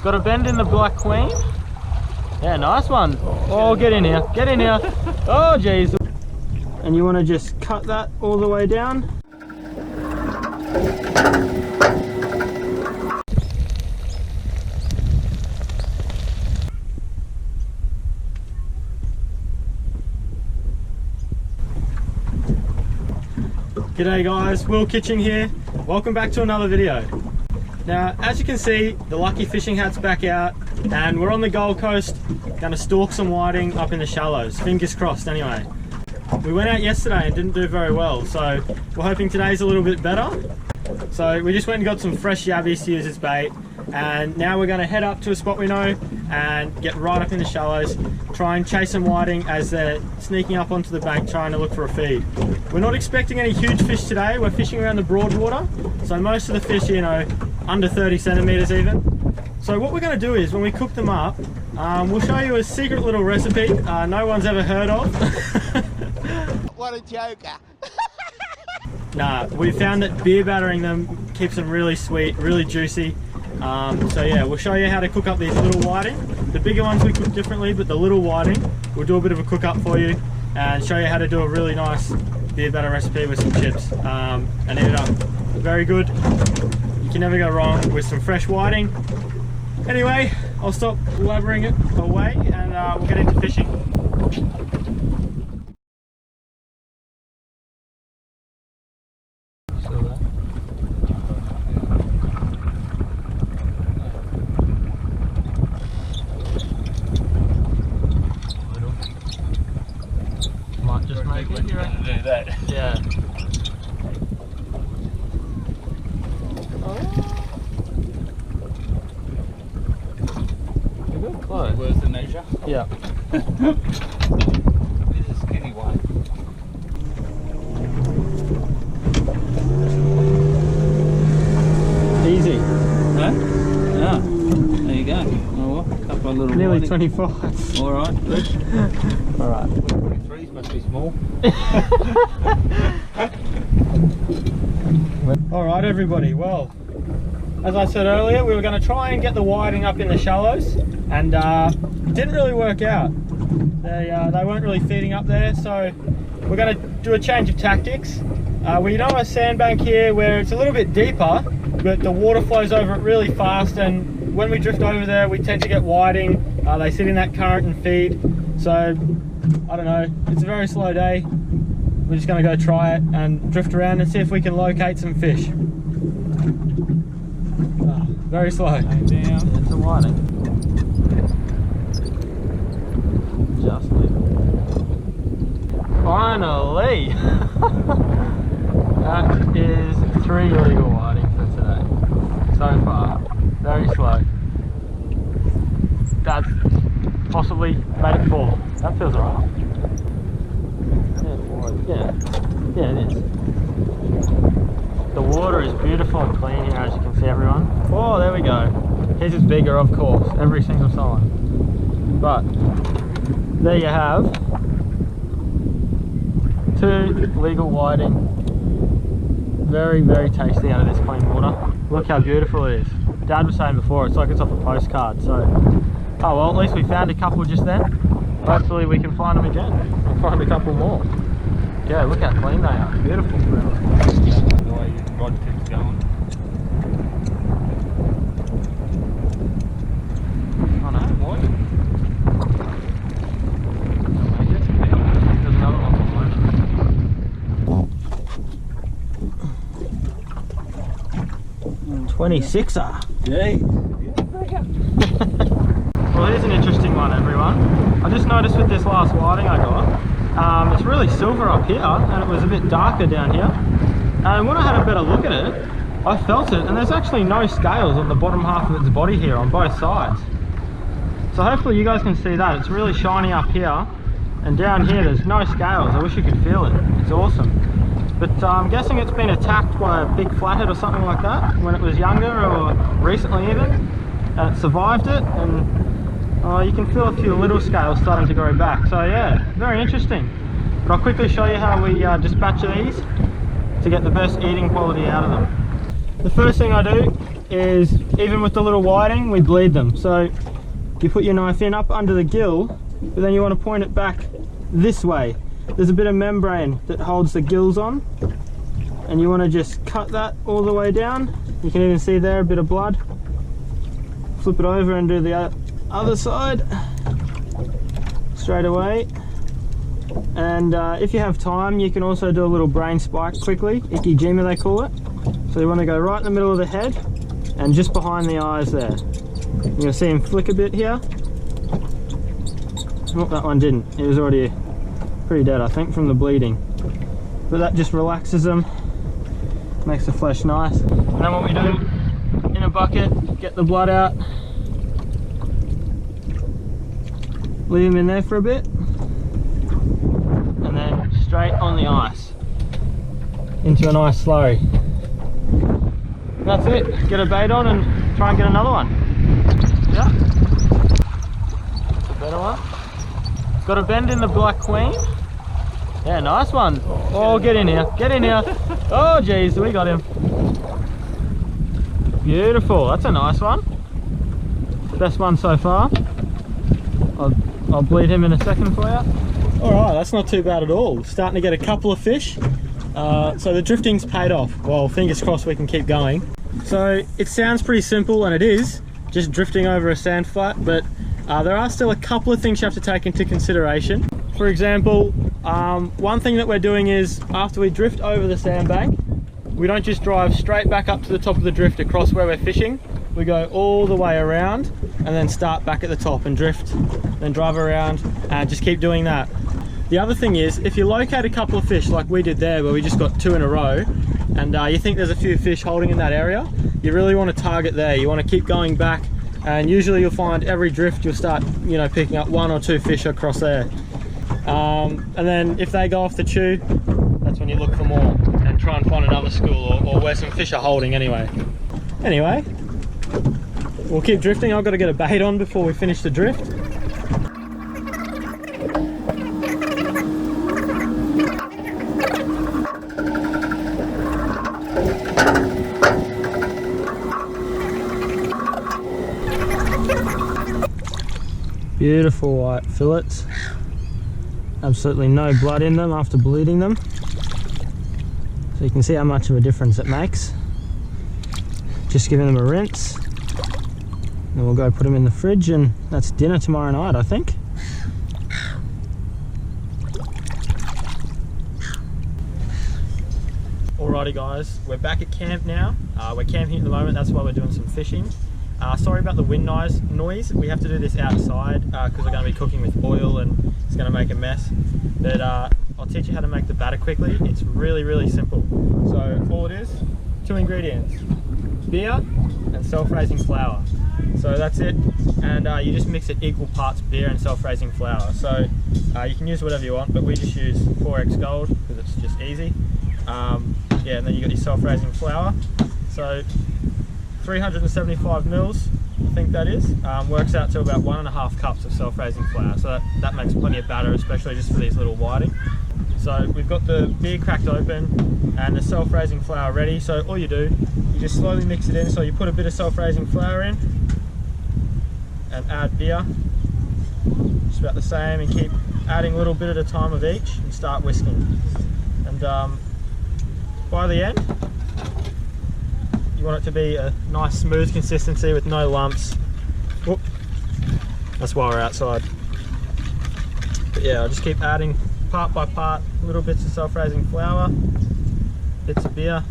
Got a bend in the Black Queen. Yeah, nice one. Oh, get in here, get in here. Oh, geez. And you want to just cut that all the way down. G'day guys, Will Kitching here. Welcome back to another video. Now, as you can see, the lucky fishing hat's back out and we're on the Gold Coast, gonna stalk some whiting up in the shallows. Fingers crossed anyway. We went out yesterday and didn't do very well, so we're hoping today's a little bit better. So we just went and got some fresh yabbies to use as bait, and now we're gonna head up to a spot we know and get right up in the shallows, try and chase some whiting as they're sneaking up onto the bank trying to look for a feed. We're not expecting any huge fish today. We're fishing around the Broadwater, so most of the fish, you know, under 30 centimeters even. So what we're going to do is when we cook them up, we'll show you a secret little recipe no one's ever heard of. What a joker. Nah, we found that beer battering them keeps them really sweet, really juicy. So yeah, we'll show you how to cook up these little whiting. The bigger ones we cook differently, but the little whiting, we'll do a bit of a cook up for you and show you how to do a really nice beer batter recipe with some chips and eat it up. Very good. You can never go wrong with some fresh whiting. Anyway, I'll stop blabbering it away and we'll get into fishing. Might just make it. You're going to do that. Yeah. Close. Worse than Asia? Yeah. This is a skinny one. Easy. Huh? Yeah. There you go. Oh, well, a couple of little Nearly whiting. 25. Alright, good. Alright. 23s must be small. Alright everybody, well, as I said earlier, we were going to try and get the whiting up in the shallows, and it didn't really work out. They weren't really feeding up there, so we're going to do a change of tactics. We know a sandbank here where it's a little bit deeper, but the water flows over it really fast, and when we drift over there we tend to get whiting. They sit in that current and feed, so I don't know, it's a very slow day. We're just going to go try it and drift around and see if we can locate some fish. Very slow. Down. It's a whiting. Just leave it. Finally! That is 3 illegal whiting for today. So far. Very slow. That's possibly made it 4. That feels alright. Yeah, yeah it is. The water is beautiful and clean here, as you can see everyone. Oh, there we go. His is bigger, of course, every single time. But there you have 2 legal whiting. Very, very tasty out of this clean water. Look how beautiful it is. Dad was saying before, it's like it's off a postcard. So, oh well, at least we found a couple just then. Hopefully we can find them again and find a couple more. Yeah, look how clean they are. Beautiful. The way your rod tip's going. Oh no, what? There's another one behind. 26er. Yeah. Well, here's an interesting one, everyone. I just noticed with this last whiting I got, it's really silver up here and it was a bit darker down here. And when I had a better look at it, I felt it, and there's actually no scales on the bottom half of its body here on both sides. So hopefully you guys can see that. It's really shiny up here, and down here there's no scales. I wish you could feel it. It's awesome. But I'm guessing it's been attacked by a big flathead or something like that when it was younger, or recently even, and it survived it, and you can feel a few little scales starting to grow back. So yeah, very interesting. But I'll quickly show you how we dispatch these to get the best eating quality out of them. The first thing I do is, even with the little whiting, we bleed them. So you put your knife in up under the gill, but then you want to point it back this way. There's a bit of membrane that holds the gills on, and you want to just cut that all the way down. You can even see there a bit of blood. Flip it over and do the other side straight away. And if you have time, you can also do a little brain spike quickly, ikijima they call it. So you want to go right in the middle of the head and just behind the eyes there. You're going to see him flick a bit here. Oh, that one didn't. He was already pretty dead, I think, from the bleeding. But that just relaxes them, makes the flesh nice. And then what we do, in a bucket, get the blood out, leave them in there for a bit, and then straight on the ice into a nice slurry. That's it. Get a bait on and try and get another one. Yeah. That's a better one. Got a bend in the Black Queen. Yeah, nice one. Oh, get in here. Get in here. Oh, geez, we got him. Beautiful. That's a nice one. Best one so far. I'll bleed him in a second for you. Alright, that's not too bad at all. Starting to get a couple of fish. So the drifting's paid off. Well, fingers crossed we can keep going. So it sounds pretty simple, and it is, just drifting over a sand flat, but there are still a couple of things you have to take into consideration. For example, one thing that we're doing is, after we drift over the sandbank, we don't just drive straight back up to the top of the drift across where we're fishing. We go all the way around and then start back at the top and drift, then drive around and just keep doing that. The other thing is, if you locate a couple of fish like we did there, where we just got 2 in a row, and you think there's a few fish holding in that area, you really want to target there. You want to keep going back, and usually you'll find every drift you'll start, you know, picking up 1 or 2 fish across there. And then if they go off the chew, that's when you look for more and try and find another school or where some fish are holding anyway. Anyway, we'll keep drifting. I've got to get a bait on before we finish the drift. Beautiful white fillets. Absolutely no blood in them after bleeding them. So you can see how much of a difference it makes. Just giving them a rinse. Then we'll go put them in the fridge, and that's dinner tomorrow night, I think. Alrighty guys, we're back at camp now. We're camping at the moment, that's why we're doing some fishing. Sorry about the wind noise. We have to do this outside because we're going to be cooking with oil and it's going to make a mess. But I'll teach you how to make the batter quickly. It's really, really simple. So all it is, 2 ingredients, beer and self-raising flour. So that's it, and you just mix it equal parts beer and self-raising flour. So you can use whatever you want, but we just use 4X Gold because it's just easy. Yeah, and then you got your self-raising flour. So 375 mils, I think that is, works out to about 1.5 cups of self-raising flour. So that makes plenty of batter, especially just for these little whiting. So we've got the beer cracked open and the self-raising flour ready. So all you do, you just slowly mix it in. So you put a bit of self-raising flour in and add beer, just about the same, and keep adding a little bit at a time of each and start whisking. And by the end, you want it to be a nice smooth consistency with no lumps. Whoop. That's why we're outside. But yeah, I'll just keep adding part by part little bits of self-raising flour, bits of beer.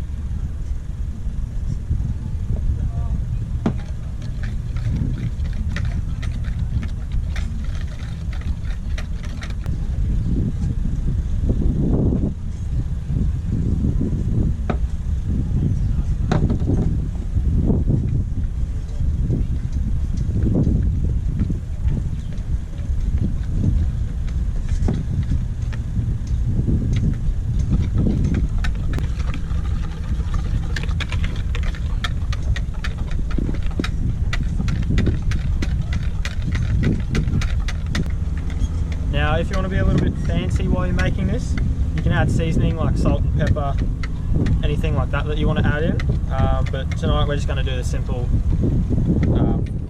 Now if you want to be a little bit fancy while you're making this, you can add seasoning like salt and pepper, anything like that you want to add in. But tonight we're just going to do the simple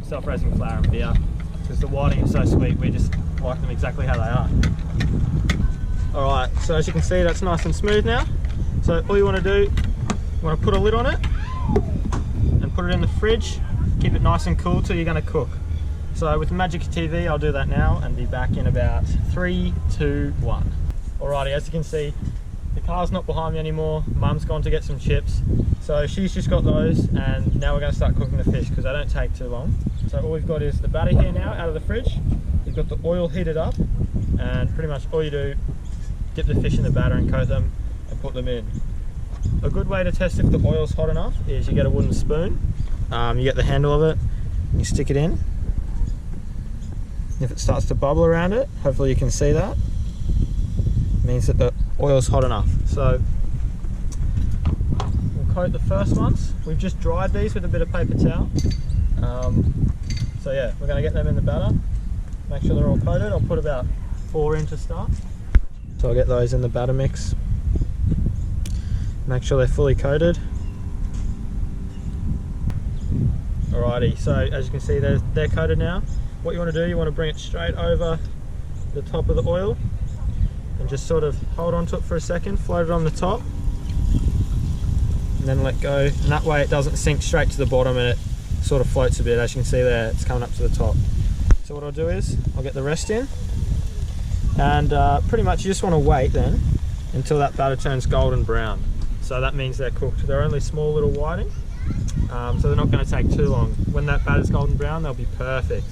self-raising flour and beer, because the whiting is so sweet, we just like them exactly how they are. Alright, so as you can see, that's nice and smooth now. So all you want to do, you want to put a lid on it and put it in the fridge, keep it nice and cool till you're going to cook. So with Magic TV, I'll do that now and be back in about 3, 2, 1. Alrighty, as you can see, the car's not behind me anymore. Mum's gone to get some chips, so she's just got those, and now we're going to start cooking the fish because they don't take too long. So all we've got is the batter here now out of the fridge. We've got the oil heated up, and pretty much all you do, dip the fish in the batter and coat them and put them in. A good way to test if the oil's hot enough is you get a wooden spoon, you get the handle of it, and you stick it in. If it starts to bubble around it, hopefully you can see that, it means that the oil's hot enough. So we'll coat the first ones. We've just dried these with a bit of paper towel. So yeah, we're going to get them in the batter, make sure they're all coated. I'll put about 4 in to start. So I'll get those in the batter mix, make sure they're fully coated. Alrighty, so as you can see, they're coated now. What you want to do, you want to bring it straight over the top of the oil and just sort of hold on to it for a second, float it on the top, and then let go, and that way it doesn't sink straight to the bottom and it sort of floats a bit. As you can see there, it's coming up to the top. So what I'll do is I'll get the rest in, and pretty much you just want to wait then until that batter turns golden brown. So that means they're cooked. They're only small little whiting, so they're not going to take too long. When that batter's golden brown, they'll be perfect.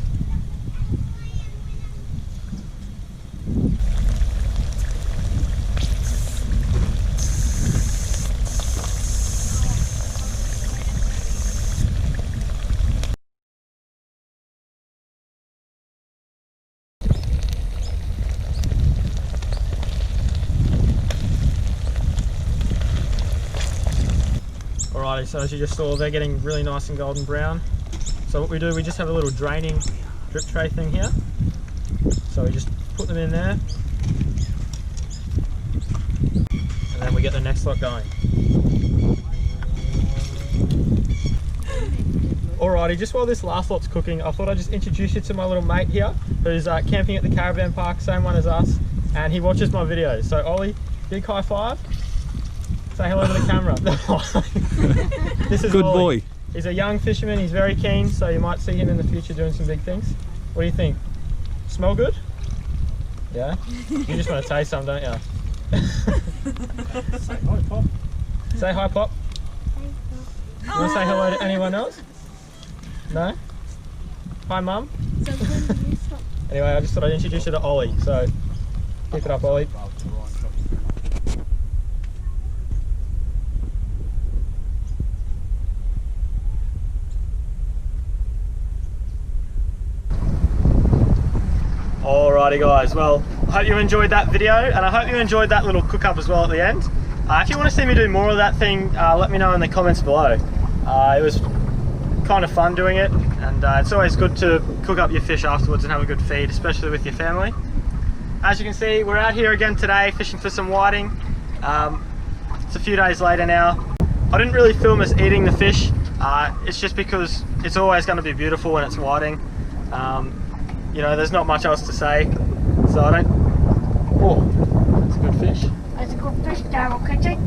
Alrighty, so as you just saw, they're getting really nice and golden brown. So what we do, we just have a little draining drip tray thing here. So we just put them in there, and then we get the next lot going. Alrighty, just while this last lot's cooking, I thought I'd just introduce you to my little mate here, who's camping at the caravan park, same one as us, and he watches my videos. So Ollie, big high five. Say hello to the camera. This is good Ollie. boy. He's a young fisherman, he's very keen, so you might see him in the future doing some big things. What do you think? Smell good? Yeah? You just want to taste some, don't you? Say hi, Pop. Say hi, Pop. You want to say hello to anyone else? No? Hi, Mum. Anyway, I just thought I'd introduce you to Ollie, so pick it up, Ollie. Alrighty guys, well, I hope you enjoyed that video, and I hope you enjoyed that little cook up as well at the end. If you want to see me do more of that thing, let me know in the comments below. It was kind of fun doing it, and it's always good to cook up your fish afterwards and have a good feed, especially with your family. As you can see, we're out here again today fishing for some whiting. It's a few days later now. I didn't really film us eating the fish. It's just because it's always going to be beautiful when it's whiting. You know, there's not much else to say, so I don't... Oh, it's a good fish. It's a good fish, Darryl, catch it?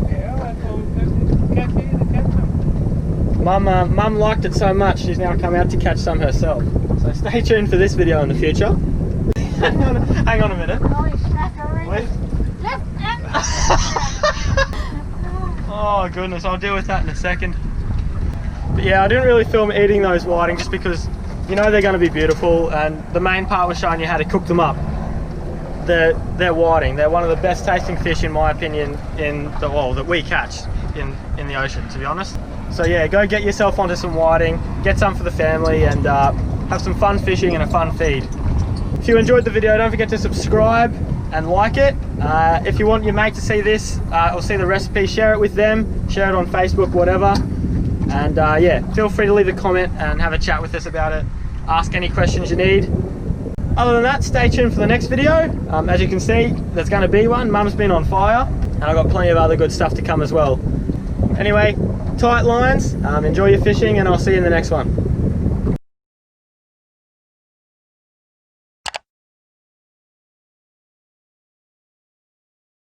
Mum liked it so much, she's now come out to catch some herself. So stay tuned for this video in the future. Hang on a minute. Wait. Oh goodness, I'll deal with that in a second. But yeah, I didn't really film eating those whiting just because you know they're going to be beautiful, and the main part was showing you how to cook them up. They're whiting. They're one of the best tasting fish in my opinion that we catch in the ocean, to be honest. So yeah, go get yourself onto some whiting, get some for the family, and have some fun fishing and a fun feed. If you enjoyed the video, don't forget to subscribe and like it. If you want your mate to see this or see the recipe, share it with them, share it on Facebook, whatever. And yeah, feel free to leave a comment and have a chat with us about it. Ask any questions you need. Other than that, stay tuned for the next video. As you can see, there's going to be one. Mum's been on fire, and I've got plenty of other good stuff to come as well. Anyway, tight lines, enjoy your fishing, and I'll see you in the next one.